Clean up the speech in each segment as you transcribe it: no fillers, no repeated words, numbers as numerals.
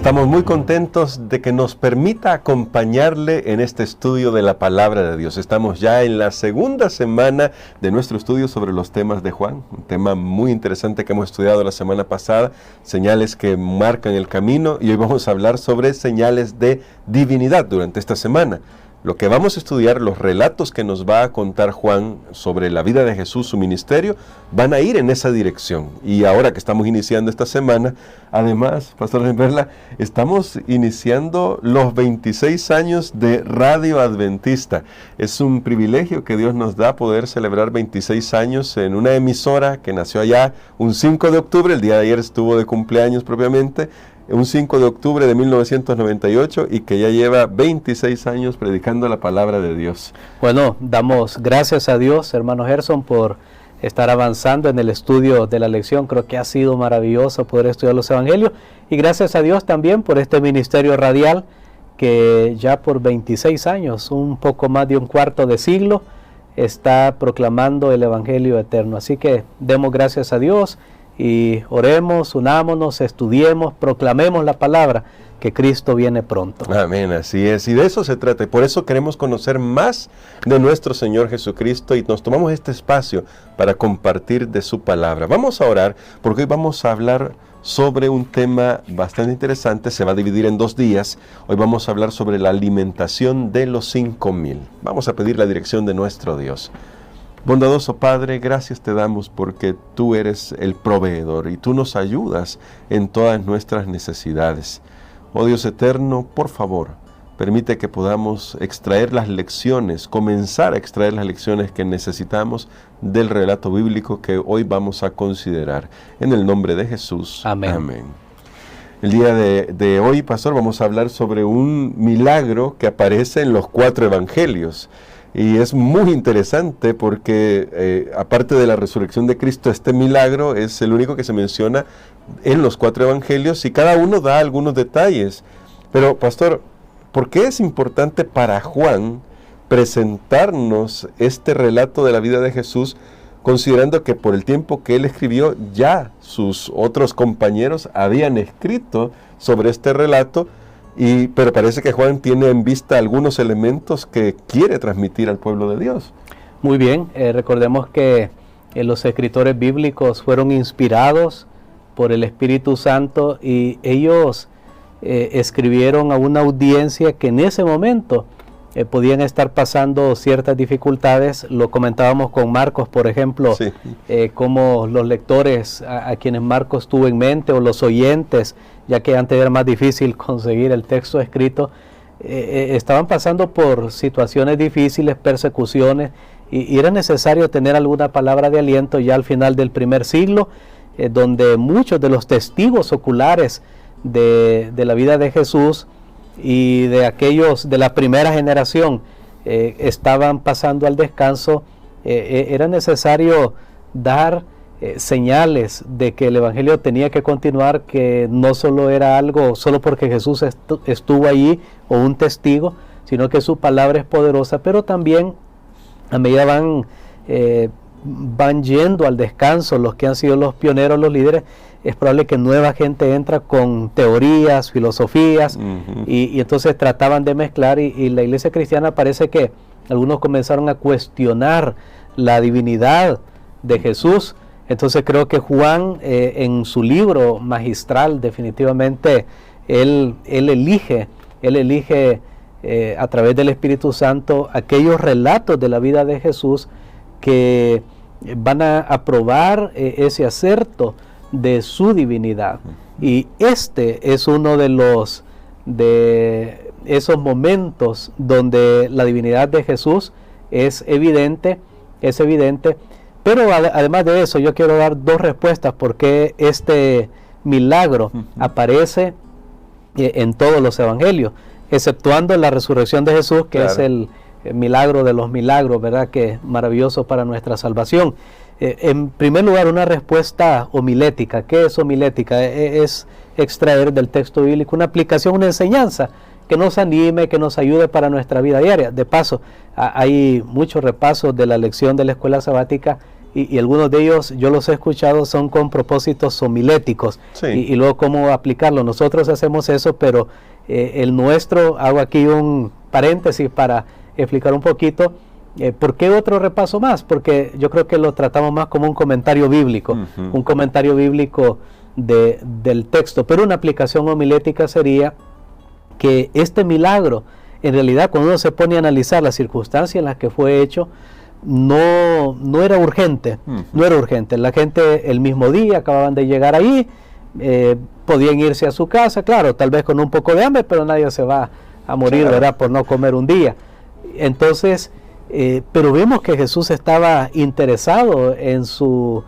Estamos muy contentos de que nos permita acompañarle en este estudio de la Palabra de Dios. Estamos ya en la segunda semana de nuestro estudio sobre los temas de Juan, un tema muy interesante que hemos estudiado la semana pasada, señales que marcan el camino, y hoy vamos a hablar sobre señales de divinidad durante esta semana. Lo que vamos a estudiar, los relatos que nos va a contar Juan sobre la vida de Jesús, su ministerio, van a ir en esa dirección. Y ahora que estamos iniciando esta semana, además, Pastor Perla, estamos iniciando los 26 años de Radio Adventista. Es un privilegio que Dios nos da poder celebrar 26 años en una emisora que nació allá un 5 de octubre, el día de ayer estuvo de cumpleaños propiamente, un 5 de octubre de 1998 y que ya lleva 26 años predicando la palabra de Dios. Bueno, damos gracias a Dios, hermano Gerson, por estar avanzando en el estudio de la lección. Creo que ha sido maravilloso poder estudiar los evangelios, y gracias a Dios también por este ministerio radial que ya por 26 años, un poco más de un cuarto de siglo, está proclamando el evangelio eterno. Así que demos gracias a Dios y oremos, unámonos, estudiemos, proclamemos la palabra, que Cristo viene pronto. Amén, así es, y de eso se trata, y por eso queremos conocer más de nuestro Señor Jesucristo, y nos tomamos este espacio para compartir de su palabra. Vamos a orar, porque hoy vamos a hablar sobre un tema bastante interesante. Se va a dividir en 2 días. Hoy vamos a hablar sobre la alimentación de los 5,000. Vamos a pedir la dirección de nuestro Dios. Bondadoso Padre, gracias te damos porque tú eres el proveedor y tú nos ayudas en todas nuestras necesidades. Oh Dios eterno, por favor, permite que podamos extraer las lecciones, comenzar a extraer las lecciones que necesitamos del relato bíblico que hoy vamos a considerar. En el nombre de Jesús. Amén. Amén. El día de hoy, pastor, vamos a hablar sobre un milagro que aparece en los 4 evangelios. Y es muy interesante porque, aparte de la resurrección de Cristo, este milagro es el único que se menciona en los 4 evangelios, y cada uno da algunos detalles. Pero, pastor, ¿por qué es importante para Juan presentarnos este relato de la vida de Jesús, considerando que por el tiempo que él escribió, ya sus otros compañeros habían escrito sobre este relato? Pero parece que Juan tiene en vista algunos elementos que quiere transmitir al pueblo de Dios. Muy bien, recordemos que los escritores bíblicos fueron inspirados por el Espíritu Santo, y ellos escribieron a una audiencia que en ese momento podían estar pasando ciertas dificultades. Lo comentábamos con Marcos, por ejemplo, sí. Como los lectores a quienes Marcos tuvo en mente, o los oyentes, ya que antes era más difícil conseguir el texto escrito, estaban pasando por situaciones difíciles, persecuciones, y era necesario tener alguna palabra de aliento ya al final del primer siglo, donde muchos de los testigos oculares de la vida de Jesús y de aquellos de la primera generación estaban pasando al descanso. Era necesario dar señales de que el evangelio tenía que continuar, que no solo era algo solo porque Jesús estuvo allí o un testigo, sino que su palabra es poderosa. Pero también, a medida van yendo al descanso los que han sido los pioneros, los líderes, es probable que nueva gente entra con teorías, filosofías, y entonces trataban de mezclar, y la iglesia cristiana parece que algunos comenzaron a cuestionar la divinidad de Jesús. Entonces creo que Juan, en su libro magistral, definitivamente él elige a través del Espíritu Santo aquellos relatos de la vida de Jesús que van a probar ese acerto de su divinidad. Y este es uno de esos momentos donde la divinidad de Jesús es evidente. Pero además de eso, yo quiero dar 2 respuestas porque este milagro aparece en todos los evangelios, exceptuando la resurrección de Jesús, que es el milagro de los milagros, ¿verdad? Que es maravilloso para nuestra salvación. En primer lugar, una respuesta homilética. ¿Qué es homilética? Es extraer del texto bíblico una aplicación, una enseñanza que nos anime, que nos ayude para nuestra vida diaria. De paso, hay muchos repasos de la lección de la escuela sabática y algunos de ellos yo los he escuchado son con propósitos homiléticos, Sí. y luego cómo aplicarlo. Nosotros hacemos eso, pero el nuestro, hago aquí un paréntesis para explicar un poquito. ¿Por qué otro repaso más? Porque yo creo que lo tratamos más como un comentario bíblico, un comentario bíblico del texto, pero una aplicación homilética sería que este milagro, en realidad cuando uno se pone a analizar las circunstancias en las que fue hecho, no era urgente, no era urgente. La gente el mismo día acababan de llegar ahí, podían irse a su casa, claro, tal vez con un poco de hambre, pero nadie se va a morir, Claro. ¿verdad?, por no comer un día. Entonces, pero vemos que Jesús estaba interesado en sus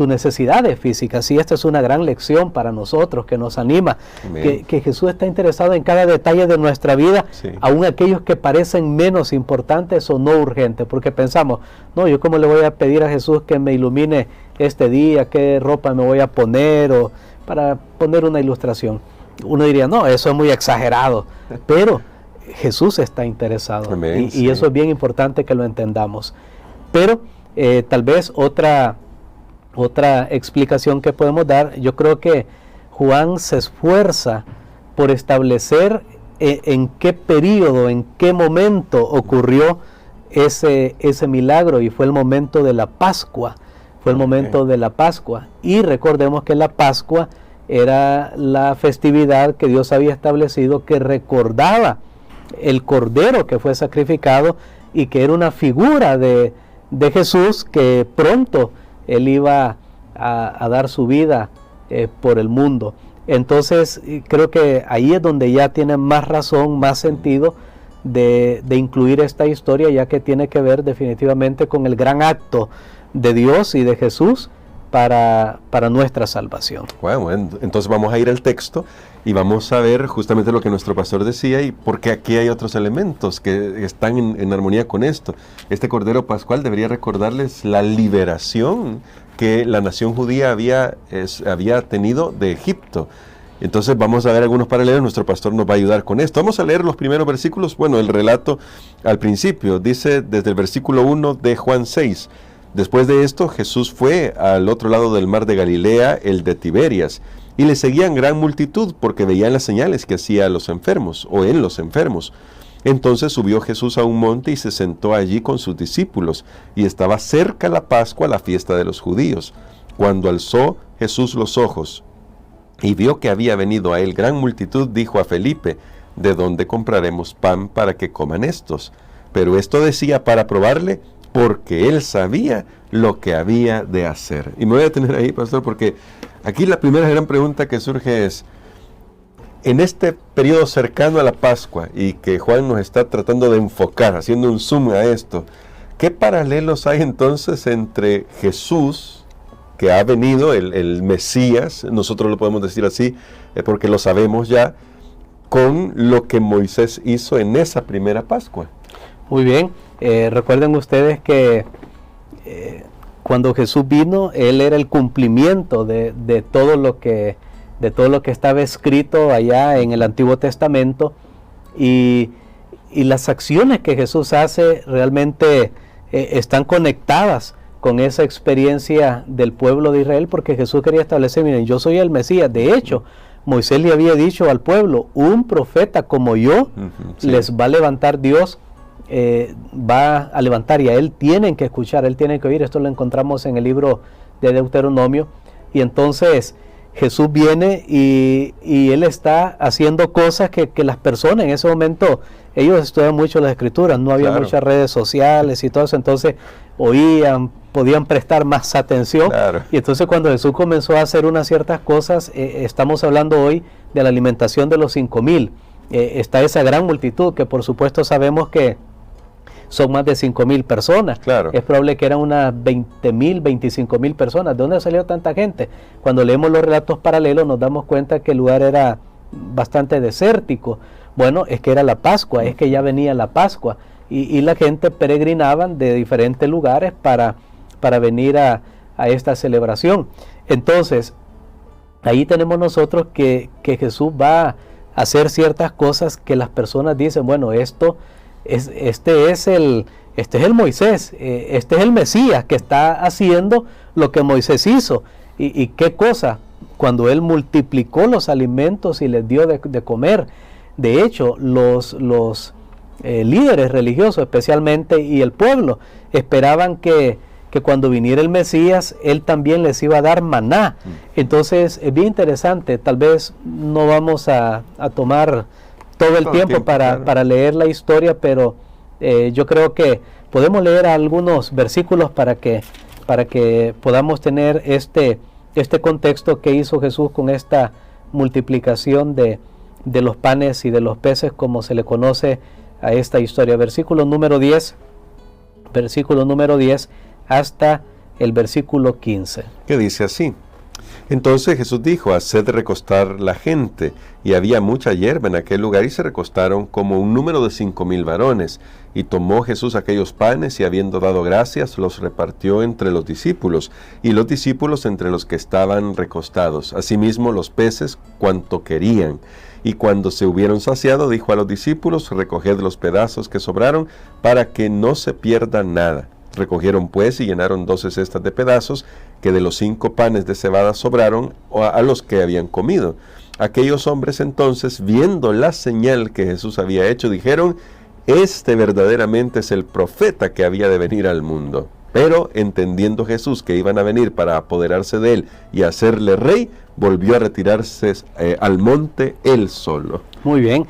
necesidades físicas, y esta es una gran lección para nosotros que nos anima, que Jesús está interesado en cada detalle de nuestra vida, Sí. aun aquellos que parecen menos importantes o no urgentes, porque pensamos, no, yo cómo le voy a pedir a Jesús que me ilumine este día, qué ropa me voy a poner, o para poner una ilustración. Uno diría, no, eso es muy exagerado, pero Jesús está interesado. Amén, y sí. eso es bien importante que lo entendamos. Pero tal vez otra explicación que podemos dar, yo creo que Juan se esfuerza por establecer en qué periodo, en qué momento ocurrió ese milagro, y fue el momento de la Pascua. Fue el momento de la Pascua. Y recordemos que la Pascua era la festividad que Dios había establecido, que recordaba el cordero que fue sacrificado, y que era una figura de Jesús, que pronto él iba a dar su vida por el mundo. Entonces creo que ahí es donde ya tiene más razón, más sentido de incluir esta historia, ya que tiene que ver definitivamente con el gran acto de Dios y de Jesús para nuestra salvación. Bueno, entonces vamos a ir al texto y vamos a ver justamente lo que nuestro pastor decía, y porque aquí hay otros elementos que están en armonía con esto. Este Cordero Pascual debería recordarles la liberación que la nación judía había tenido de Egipto. Entonces vamos a ver algunos paralelos, nuestro pastor nos va a ayudar con esto. Vamos a leer los primeros versículos, bueno, el relato al principio, dice desde el versículo 1 de Juan 6. Después de esto, Jesús fue al otro lado del mar de Galilea, el de Tiberias, y le seguían gran multitud porque veían las señales que hacía a los enfermos, o en los enfermos. Entonces subió Jesús a un monte y se sentó allí con sus discípulos, y estaba cerca la Pascua, la fiesta de los judíos. Cuando alzó Jesús los ojos y vio que había venido a él gran multitud, dijo a Felipe, ¿de dónde compraremos pan para que coman estos? Pero esto decía para probarle, porque él sabía lo que había de hacer. Y me voy a detener ahí, pastor, porque aquí la primera gran pregunta que surge es, en este periodo cercano a la Pascua, y que Juan nos está tratando de enfocar, haciendo un zoom a esto, ¿qué paralelos hay entonces entre Jesús, que ha venido, el Mesías, nosotros lo podemos decir así, porque lo sabemos ya, con lo que Moisés hizo en esa primera Pascua? Muy bien, recuerden ustedes que cuando Jesús vino, él era el cumplimiento de todo lo que estaba escrito allá en el Antiguo Testamento, y las acciones que Jesús hace realmente están conectadas con esa experiencia del pueblo de Israel, porque Jesús quería establecer, miren, yo soy el Mesías. De hecho, Moisés le había dicho al pueblo, un profeta como yo Sí. les va a levantar Dios, va a levantar, y a él tienen que escuchar, él tiene que oír. Esto lo encontramos en el libro de Deuteronomio. Y entonces Jesús viene y él está haciendo cosas que las personas en ese momento, ellos estudian mucho las escrituras, no había Claro. muchas redes sociales y todo eso, entonces oían, podían prestar más atención. Claro. Y entonces cuando Jesús comenzó a hacer unas ciertas cosas, estamos hablando hoy de la alimentación de los 5,000. Está esa gran multitud que por supuesto sabemos que son más de 5,000 personas. Claro. Es probable que eran unas 20,000, 25,000 personas. ¿De dónde salió tanta gente? Cuando leemos los relatos paralelos nos damos cuenta que el lugar era bastante desértico. Bueno, es que era la Pascua, es que ya venía la Pascua, y la gente peregrinaban de diferentes lugares para venir a esta celebración. Entonces, ahí tenemos nosotros que Jesús va a hacer ciertas cosas que las personas dicen, bueno, este es el este es el Moisés, este es el Mesías que está haciendo lo que Moisés hizo. ¿Y qué cosa? Cuando él multiplicó los alimentos y les dio de comer. De hecho, los líderes religiosos especialmente y el pueblo esperaban que cuando viniera el Mesías, él también les iba a dar maná. Entonces es bien interesante. Tal vez no vamos a tomar todo el tiempo para leer la historia, pero yo creo que podemos leer algunos versículos para que podamos tener este contexto que hizo Jesús con esta multiplicación de los panes y de los peces, como se le conoce a esta historia. Versículo número 10 hasta el versículo 15. Que dice así: Entonces Jesús dijo: haced recostar la gente. Y había mucha hierba en aquel lugar, y se recostaron como un número de 5,000 varones. Y tomó Jesús aquellos panes, y habiendo dado gracias, los repartió entre los discípulos, y los discípulos entre los que estaban recostados. Asimismo los peces, cuanto querían. Y cuando se hubieron saciado, dijo a los discípulos: recoged los pedazos que sobraron, para que no se pierda nada. Recogieron pues y llenaron 12 cestas de pedazos, que de los 5 panes de cebada sobraron a los que habían comido. Aquellos hombres entonces, viendo la señal que Jesús había hecho, dijeron: este verdaderamente es el profeta que había de venir al mundo. Pero entendiendo Jesús que iban a venir para apoderarse de él y hacerle rey, volvió a retirarse al monte él solo. Muy bien,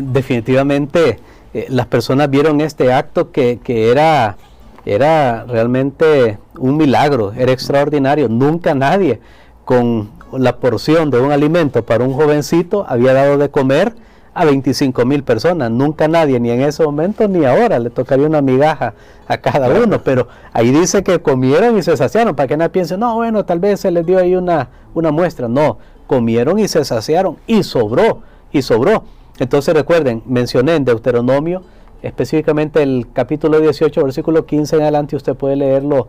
definitivamente las personas vieron este acto que era realmente un milagro, era extraordinario. Nunca nadie con la porción de un alimento para un jovencito había dado de comer a 25,000 personas. Nunca nadie, ni en ese momento ni ahora, le tocaría una migaja a cada uno. Pero ahí dice que comieron y se saciaron, para que nadie piense: no, bueno, tal vez se les dio ahí una muestra. No, comieron y se saciaron, y sobró. Entonces recuerden, mencioné en Deuteronomio, específicamente el capítulo 18, versículo 15 en adelante, usted puede leerlo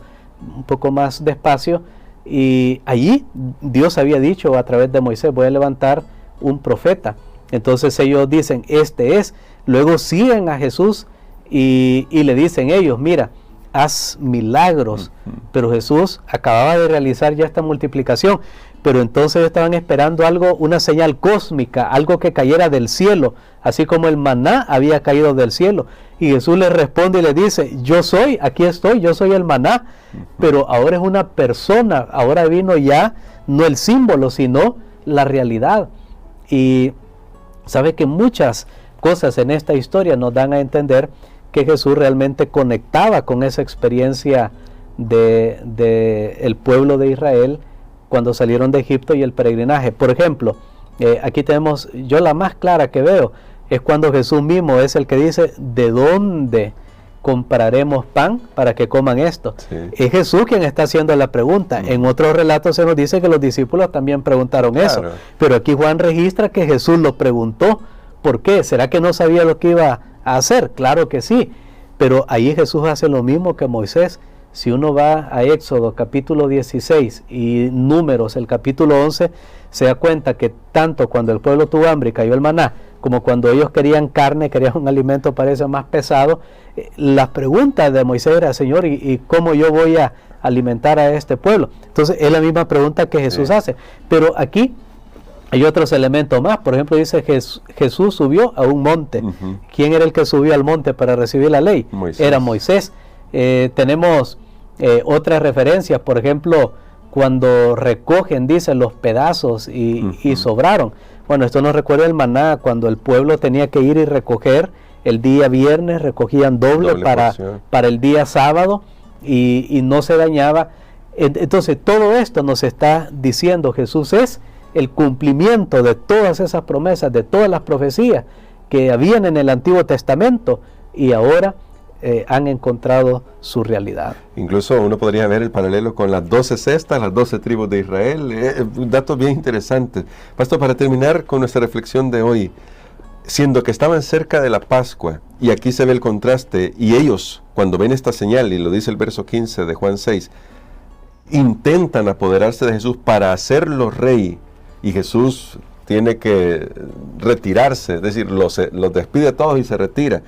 un poco más despacio, y allí Dios había dicho a través de Moisés: voy a levantar un profeta. Entonces ellos dicen: este es. Luego siguen a Jesús y le dicen ellos: mira, haz milagros. Pero Jesús acababa de realizar ya esta multiplicación, pero entonces estaban esperando algo, una señal cósmica, algo que cayera del cielo, así como el maná había caído del cielo. Y Jesús les responde y les dice: yo soy, aquí estoy, yo soy el maná. Pero ahora es una persona, ahora vino ya no el símbolo, sino la realidad. Y sabe que muchas cosas en esta historia nos dan a entender que Jesús realmente conectaba con esa experiencia de el pueblo de Israel cuando salieron de Egipto y el peregrinaje. Por ejemplo, aquí tenemos, yo la más clara que veo, es cuando Jesús mismo es el que dice: ¿de dónde compraremos pan para que coman esto? Sí. Es Jesús quien está haciendo la pregunta. En otros relatos se nos dice que los discípulos también preguntaron eso, pero aquí Juan registra que Jesús lo preguntó. ¿Por qué? ¿Será que no sabía lo que iba a hacer? Claro que sí, pero ahí Jesús hace lo mismo que Moisés. Si uno va a Éxodo capítulo 16 y Números el capítulo 11, se da cuenta que tanto cuando el pueblo tuvo hambre y cayó el maná, como cuando ellos querían carne, querían un alimento parece más pesado, las preguntas de Moisés era: Señor, ¿y cómo yo voy a alimentar a este pueblo? Entonces es la misma pregunta que Jesús hace, pero aquí hay otros elementos más. Por ejemplo, dice Jesús subió a un monte. ¿Quién era el que subió al monte para recibir la ley? Era Moisés. Tenemos otras referencias, por ejemplo, cuando recogen, dicen, los pedazos y sobraron. Bueno, esto nos recuerda el maná, cuando el pueblo tenía que ir y recoger el día viernes, recogían doble para el día sábado y no se dañaba. Entonces todo esto nos está diciendo: Jesús es el cumplimiento de todas esas promesas, de todas las profecías que habían en el Antiguo Testamento y ahora han encontrado su realidad. Incluso uno podría ver el paralelo con las 12 cestas, las 12 tribus de Israel, datos bien interesantes. Pastor, para terminar con nuestra reflexión de hoy, siendo que estaban cerca de la Pascua, y aquí se ve el contraste, y ellos, cuando ven esta señal, y lo dice el verso 15 de Juan 6, intentan apoderarse de Jesús para hacerlo rey, y Jesús tiene que retirarse, es decir, los despide a todos y se retira.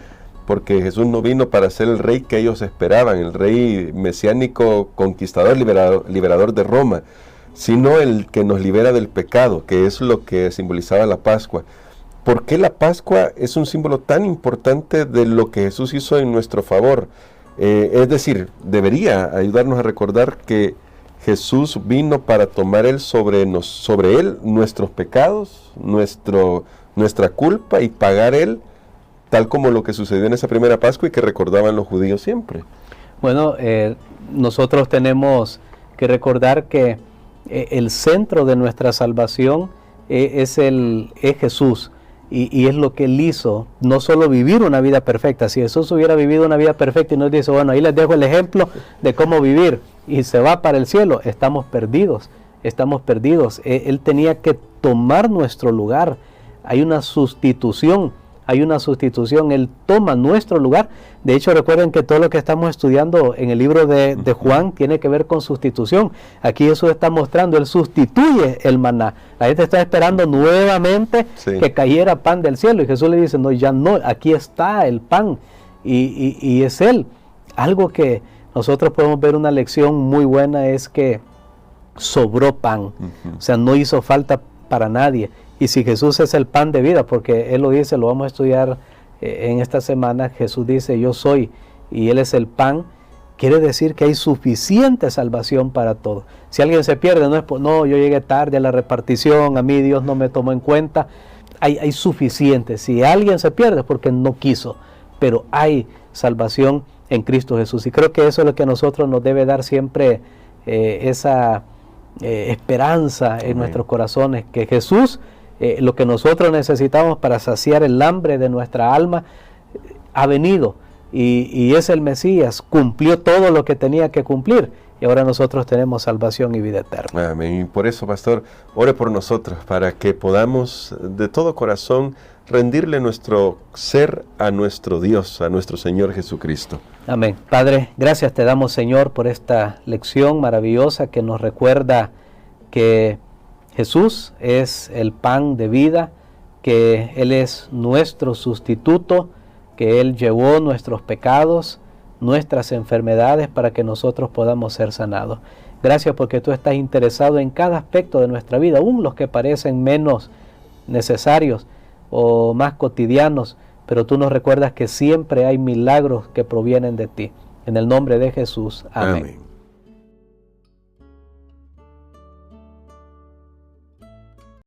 porque Jesús no vino para ser el rey que ellos esperaban, el rey mesiánico, conquistador, liberador de Roma, sino el que nos libera del pecado, que es lo que simbolizaba la Pascua. ¿Por qué la Pascua es un símbolo tan importante de lo que Jesús hizo en nuestro favor? Es decir, debería ayudarnos a recordar que Jesús vino para tomar sobre él nuestros pecados, nuestra culpa, y pagar él, tal como lo que sucedió en esa primera Pascua y que recordaban los judíos siempre. Bueno, nosotros tenemos que recordar que el centro de nuestra salvación es Jesús. Y es lo que Él hizo, no solo vivir una vida perfecta. Si Jesús hubiera vivido una vida perfecta y nos dice, bueno, ahí les dejo el ejemplo de cómo vivir, y se va para el cielo, estamos perdidos. Él tenía que tomar nuestro lugar. Hay una sustitución, Él toma nuestro lugar. De hecho, recuerden que todo lo que estamos estudiando en el libro de Juan tiene que ver con sustitución. Aquí Jesús está mostrando, Él sustituye el maná. La gente está esperando nuevamente que cayera pan del cielo, y Jesús le dice, no, ya no, aquí está el pan, y es Él. Algo que nosotros podemos ver, una lección muy buena, es que sobró pan. O sea, no hizo falta para nadie. Y si Jesús es el pan de vida, porque Él lo dice, lo vamos a estudiar en esta semana, Jesús dice, yo soy, y Él es el pan, quiere decir que hay suficiente salvación para todo. Si alguien se pierde, no es no, yo llegué tarde a la repartición, a mí Dios no me tomó en cuenta. Hay suficiente. Si alguien se pierde es porque no quiso, pero hay salvación en Cristo Jesús. Y creo que eso es lo que a nosotros nos debe dar siempre esa esperanza en nuestros corazones, que Jesús, lo que nosotros necesitamos para saciar el hambre de nuestra alma, ha venido, y es el Mesías, cumplió todo lo que tenía que cumplir, y ahora nosotros tenemos salvación y vida eterna. Amén. Y por eso, pastor, ore por nosotros, para que podamos de todo corazón rendirle nuestro ser a nuestro Dios, a nuestro Señor Jesucristo. Amén. Padre, gracias te damos, Señor, por esta lección maravillosa que nos recuerda que Jesús es el pan de vida, que Él es nuestro sustituto, que Él llevó nuestros pecados, nuestras enfermedades, para que nosotros podamos ser sanados. Gracias porque tú estás interesado en cada aspecto de nuestra vida, aún los que parecen menos necesarios o más cotidianos, pero tú nos recuerdas que siempre hay milagros que provienen de ti. En el nombre de Jesús. Amén. Amén.